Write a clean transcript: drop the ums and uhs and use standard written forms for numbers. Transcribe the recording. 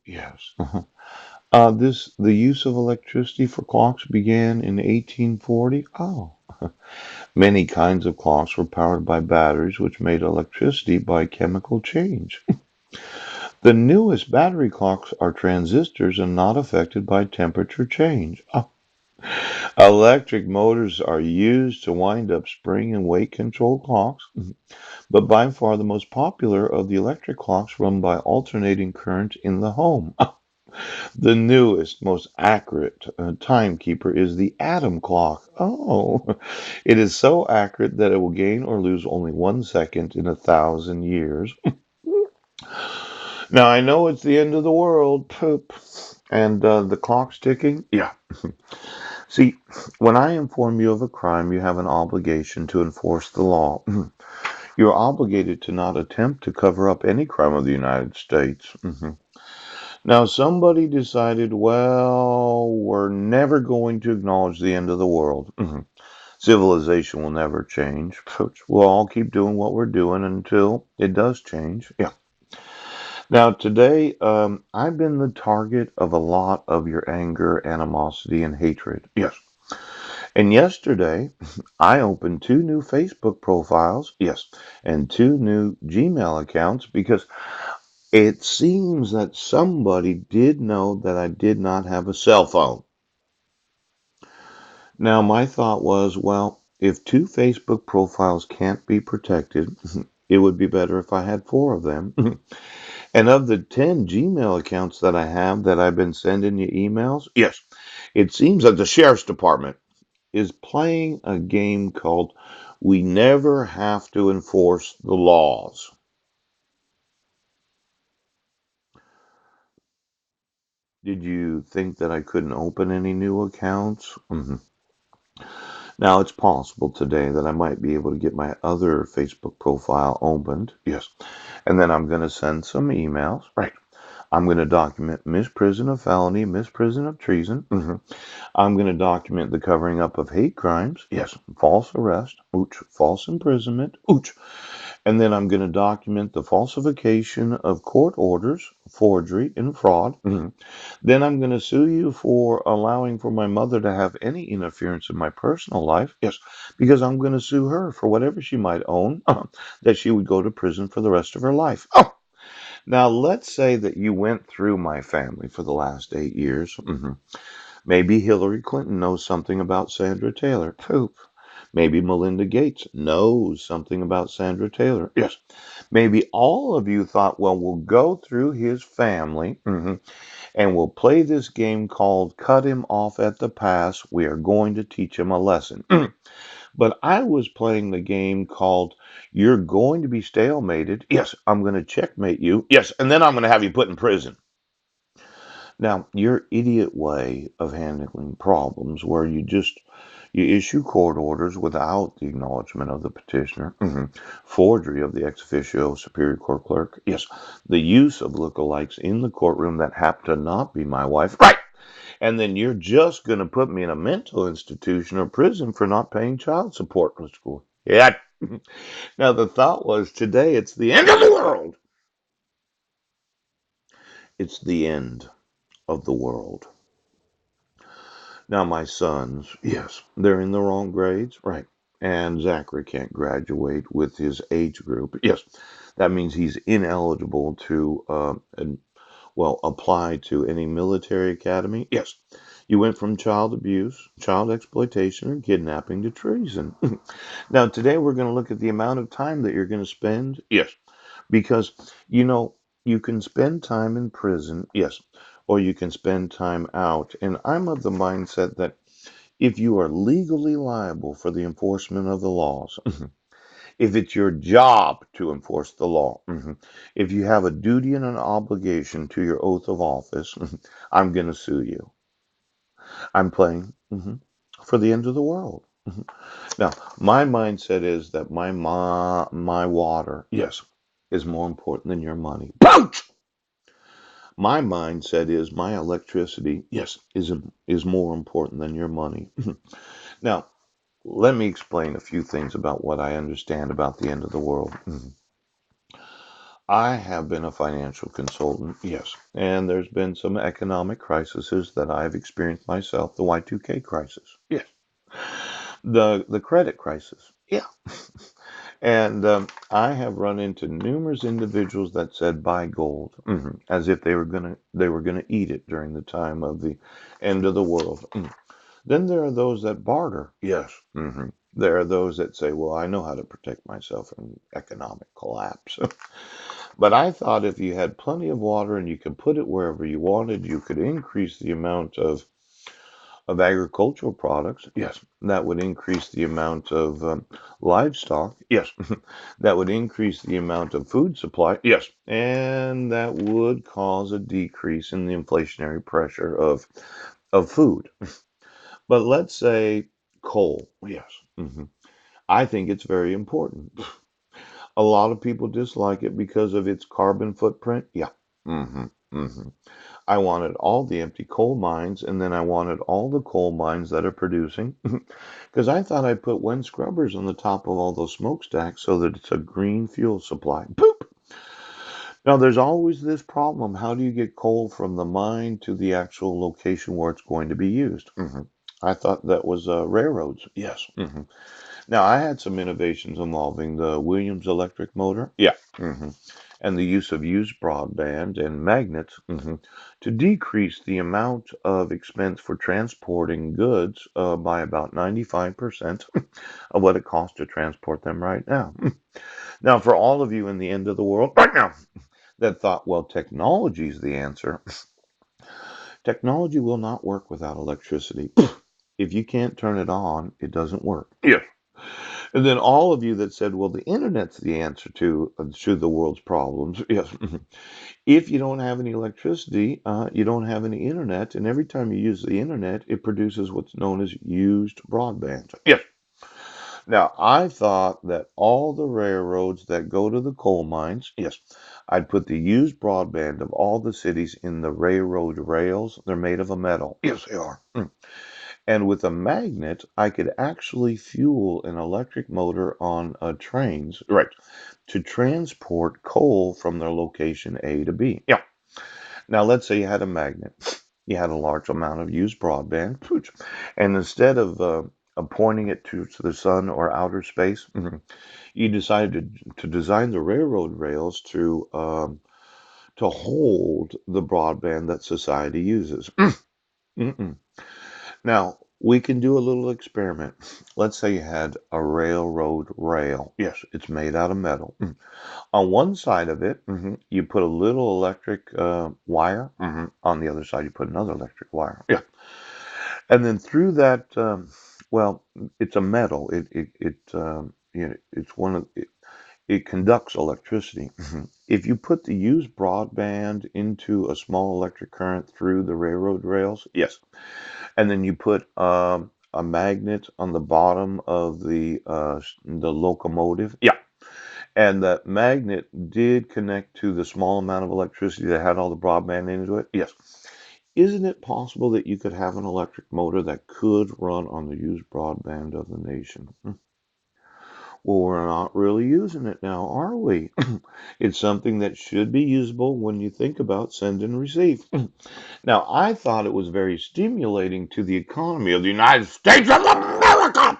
Yes. The use of electricity for clocks began in 1840. Oh. Many kinds of clocks were powered by batteries, which made electricity by chemical change. The newest battery clocks are transistors and not affected by temperature change. Electric motors are used to wind up spring and weight control clocks, but by far the most popular of the electric clocks run by alternating current in the home. The newest, most accurate timekeeper is the atom clock. Oh, it is so accurate that it will gain or lose only 1 second in 1,000 years. Now, I know it's the end of the world, poop, and the clock's ticking. Yeah. See, when I inform you of a crime, you have an obligation to enforce the law. You're obligated to not attempt to cover up any crime of the United States. Now, somebody decided, well, we're never going to acknowledge the end of the world. Civilization will never change. We'll all keep doing what we're doing until it does change. Yeah. Now, today, I've been the target of a lot of your anger, animosity, and hatred. Yes. And yesterday, I opened two new Facebook profiles. Yes. And two new Gmail accounts because it seems that somebody did know that I did not have a cell phone. Now, my thought was, well, if two Facebook profiles can't be protected, it would be better if I had four of them. And of the 10 Gmail accounts that I have that I've been sending you emails, yes, it seems that the sheriff's department is playing a game called We Never Have to Enforce the Laws. Did you think that I couldn't open any new accounts? Now, it's possible today that I might be able to get my other Facebook profile opened. Yes. And then I'm going to send some emails. Right. I'm going to document misprison of felony, misprison of treason. I'm going to document the covering up of hate crimes. Yes. False arrest. Ooch. False imprisonment. Ooch. And then I'm going to document the falsification of court orders, forgery, and fraud. Then I'm going to sue you for allowing for my mother to have any interference in my personal life. Yes, because I'm going to sue her for whatever she might own that she would go to prison for the rest of her life. Oh, now let's say that you went through my family for the last 8 years. Maybe Hillary Clinton knows something about Sandra Taylor. Poop. Maybe Melinda Gates knows something about Sandra Taylor. Yes. Maybe all of you thought, well, we'll go through his family. And we'll play this game called Cut Him Off at the Pass. We are going to teach him a lesson. But I was playing the game called You're Going to Be Stalemated. Yes, I'm going to checkmate you. Yes, and then I'm going to have you put in prison. Now, your idiot way of handling problems where you issue court orders without the acknowledgement of the petitioner, forgery of the ex officio superior court clerk, yes, the use of lookalikes in the courtroom that happen to not be my wife, right? And then you're just going to put me in a mental institution or prison for not paying child support in school. Yeah. Now, the thought was today it's the end of the world. It's the end of the world. Now, my sons, yes, they're in the wrong grades, right? And Zachary can't graduate with his age group. Yes, that means he's ineligible to, apply to any military academy. Yes, you went from child abuse, child exploitation, and kidnapping to treason. Now, today we're going to look at the amount of time that you're going to spend. Yes, because, you can spend time in prison. Yes, or you can spend time out. And I'm of the mindset that if you are legally liable for the enforcement of the laws, if it's your job to enforce the law, if you have a duty and an obligation to your oath of office, I'm going to sue you. I'm playing for the end of the world. Now, my mindset is that my water, yes, is more important than your money. Bounce! My mindset is my electricity, yes, is more important than your money. Now, let me explain a few things about what I understand about the end of the world. I have been a financial consultant, yes, and there's been some economic crises that I've experienced myself. The Y2K crisis, yes, the credit crisis, yeah, and I have run into numerous individuals that said buy gold, as if they were gonna eat it during the time of the end of the world. Then there are those that barter, yes. There are those that say, well, I know how to protect myself from economic collapse. But I thought if you had plenty of water and you could put it wherever you wanted, you could increase the amount of agricultural products. Yes. That would increase the amount of livestock. Yes. That would increase the amount of food supply. Yes. And that would cause a decrease in the inflationary pressure of food. But let's say coal. Yes. I think it's very important. A lot of people dislike it because of its carbon footprint. Yeah. hmm hmm I wanted all the empty coal mines, and then I wanted all the coal mines that are producing, because I thought I put wind scrubbers on the top of all those smokestacks so that it's a green fuel supply. Boop! Now, there's always this problem. How do you get coal from the mine to the actual location where it's going to be used? I thought that was railroads. Yes. Now, I had some innovations involving the Williams electric motor. Yeah. And the use of used broadband and magnets to decrease the amount of expense for transporting goods by about 95% of what it costs to transport them right now. Now, for all of you in the end of the world right now that thought, well, technology is the answer, technology will not work without electricity. If you can't turn it on, it doesn't work. Yeah. And then all of you that said, well, the internet's the answer to the world's problems. Yes. If you don't have any electricity, you don't have any internet. And every time you use the internet, it produces what's known as used broadband. Yes. Now, I thought that all the railroads that go to the coal mines, yes, I'd put the used broadband of all the cities in the railroad rails. They're made of a metal. Yes, they are. And with a magnet, I could actually fuel an electric motor on trains, right, to transport coal from their location A to B. Yeah. Now, let's say you had a magnet, you had a large amount of used broadband, and instead of pointing it to the sun or outer space, you decided to design the railroad rails to hold the broadband that society uses. Mm-mm. Now, we can do a little experiment. Let's say you had a railroad rail. Yes, it's made out of metal. On one side of it, you put a little electric wire. On the other side, you put another electric wire. Yeah. And then through that, well, it's a metal. It's one of it conducts electricity. If you put the used broadband into a small electric current through the railroad rails, yes, and then you put a magnet on the bottom of the locomotive, yeah, and that magnet did connect to the small amount of electricity that had all the broadband into it, yes. Isn't it possible that you could have an electric motor that could run on the used broadband of the nation? Well, we're not really using it now, are we? It's something that should be usable when you think about send and receive. Now, I thought it was very stimulating to the economy of the United States of America.